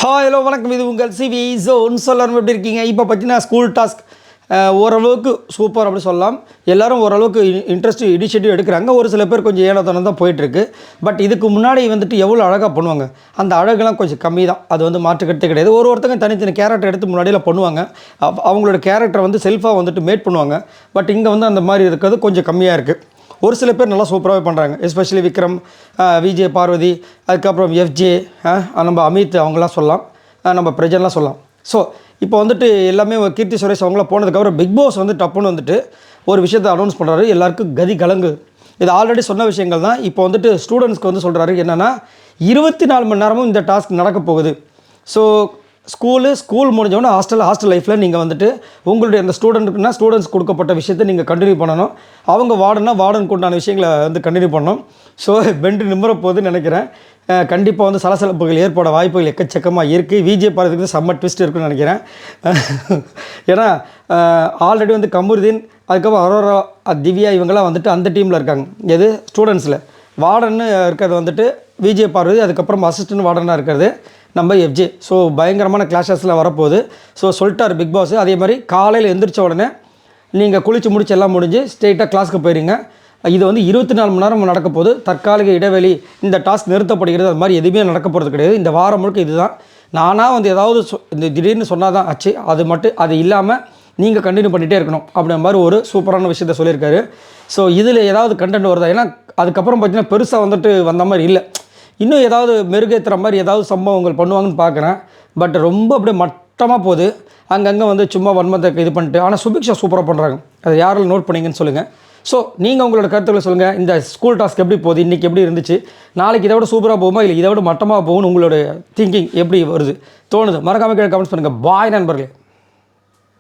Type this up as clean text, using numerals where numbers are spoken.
Hello வணக்கம், இது உங்கள் சிவி ஜோன். சொல்லணும் எப்படி இருக்கீங்க? இப்போ பார்த்தீங்கன்னா ஸ்கூல் டாஸ்க் ஓரளவுக்கு சூப்பர் அப்படி சொல்லலாம். எல்லோரும் ஓரளவுக்கு இன்ட்ரெஸ்ட் இனிஷியேட்டிவ் எடுக்கிறாங்க. ஒரு சில பேர் கொஞ்சம் ஏனோதானம் தான் போயிட்டுருக்கு. பட் இதுக்கு முன்னாடி வந்துட்டு எவ்வளோ அழகாக பண்ணுவாங்க, அந்த அழகெல்லாம் கொஞ்சம் கம்மி தான். அது வந்து மாற்றுக்கட்டே கிடையாது. ஒருத்தங்க தனித்தனி கேரக்டர் எடுத்து முன்னாடியில் பண்ணுவாங்க. அவங்களோட கேரக்டரை வந்து செல்ஃபாக வந்துட்டு மேட் பண்ணுவாங்க. பட் இங்கே வந்து அந்த மாதிரி இருக்கிறது கொஞ்சம் கம்மியாக இருக்குது. ஒரு சில பேர் நல்லா சூப்பராகவே பண்ணுறாங்க. எஸ்பெஷலி விக்ரம், விஜய், பார்வதி, அதுக்கப்புறம் எஃப்ஜே, நம்ம அமித் அவங்களாம் சொல்லலாம், நம்ம பிரஜன்லாம் சொல்லலாம். ஸோ இப்போ வந்துட்டு எல்லாமே கீர்த்தி சுரேஷ் அவங்களாம் போனதுக்கப்புறம் பிக் பாஸ் வந்து டப்புன்னு வந்துட்டு ஒரு விஷயத்தை அனௌன்ஸ் பண்ணுறாரு. எல்லாருக்கும் கதி கலங்கு. இது ஆல்ரெடி சொன்ன விஷயங்கள் தான். இப்போ வந்துட்டு ஸ்டூடெண்ட்ஸ்க்கு வந்து சொல்கிறாரு என்னென்னா 24 மணி நேரமும் இந்த டாஸ்க் நடக்க போகுது. ஸோ ஸ்கூல் முடிஞ்சவொன்னே ஹாஸ்டல் லைஃப்பில் நீங்கள் வந்துட்டு உங்களுடைய அந்த ஸ்டூடெண்ட்ஸ் கொடுக்கப்பட்ட விஷயத்தை நீங்கள் கண்டினியூ பண்ணணும். அவங்க வார்டனுக்கு உண்டான விஷயங்களை வந்து கண்டினியூ பண்ணணும். ஸோ பெண்டு நிம்மற போகுதுன்னு நினைக்கிறேன். கண்டிப்பாக வந்து சலசலப்புகள் ஏற்பட வாய்ப்புகள் எக்கச்சக்கமாக இருக்குது. விஜய் பாரதிக்கு செம்ம ட்விஸ்ட் இருக்குன்னு நினைக்கிறேன். ஏன்னா ஆல்ரெடி வந்து கமருதீன், அதுக்கப்புறம் அரோரா, திவ்யா இவங்கெல்லாம் வந்துட்டு அந்த டீமில் இருக்காங்க. எது ஸ்டூடெண்ட்ஸில் வார்டன்னு இருக்கிறது வந்துட்டு விஜய் பார்வதி, அதுக்கப்புறம் அசிஸ்டன்ட் வார்டனாக இருக்கிறது நம்ம எஃப்ஜே. ஸோ பயங்கரமான கிளாஷஸில் வரப்போகுது. ஸோ சொல்லிட்டார் பிக் பாஸ். அதே மாதிரி காலையில் எந்திரிச்ச உடனே நீங்கள் குளித்து முடிச்சு எல்லாம் முடிஞ்சு ஸ்ட்ரெயிட்டாக கிளாஸ்க்கு போயிடுங்க. இது வந்து 24 மணி நேரம் நடக்க போகுது. தற்காலிக இடைவெளி இந்த டாஸ்க் நிறுத்தப்படுகிறது. அது மாதிரி எதுவுமே நடக்க போகிறது கிடையாது. இந்த வாரம் முழுக்க இதுதான். நானாக வந்து ஏதாவது இந்த திடீர்னு சொன்னால் தான் ஆச்சு. அது இல்லாமல் நீங்கள் கண்டினியூ பண்ணிகிட்டே இருக்கணும் அப்படின்ற மாதிரி ஒரு சூப்பரான விஷயத்த சொல்லியிருக்காரு. ஸோ இதில் ஏதாவது கண்டென்ட் வருதா? ஏன்னா அதுக்கப்புறம் பார்த்தீங்கன்னா பெருசாக வந்துட்டு வந்த மாதிரி இல்லை. இன்னும் ஏதாவது மெருகேற்றுற மாதிரி ஏதாவது சம்பவங்கள் பண்ணுவாங்கன்னு பார்க்குறேன். பட் ரொம்ப அப்படியே மட்டமாக போகுது. அங்கங்கே வந்து சும்மா வன்மத்தை இது பண்ணிட்டு. ஆனால் சுபிக்ஷா சூப்பராக பண்ணுறாங்க. அதை யாரெல்லாம் நோட் பண்ணிங்கன்னு சொல்லுங்கள். ஸோ நீங்கள் உங்களோட கருத்துக்களை சொல்லுங்கள். இந்த ஸ்கூல் டாஸ்க் எப்படி போகுது, இன்றைக்கி எப்படி இருந்துச்சு, நாளைக்கு இதை விட சூப்பராக போகுமா இல்லை இதை விட மட்டமாக போகும்னு உங்களோட திங்கிங் எப்படி வருது தோணுது? மறக்காமல் கீழே கமெண்ட்ஸ் பண்ணுங்கள். பாய் நண்பர்களே.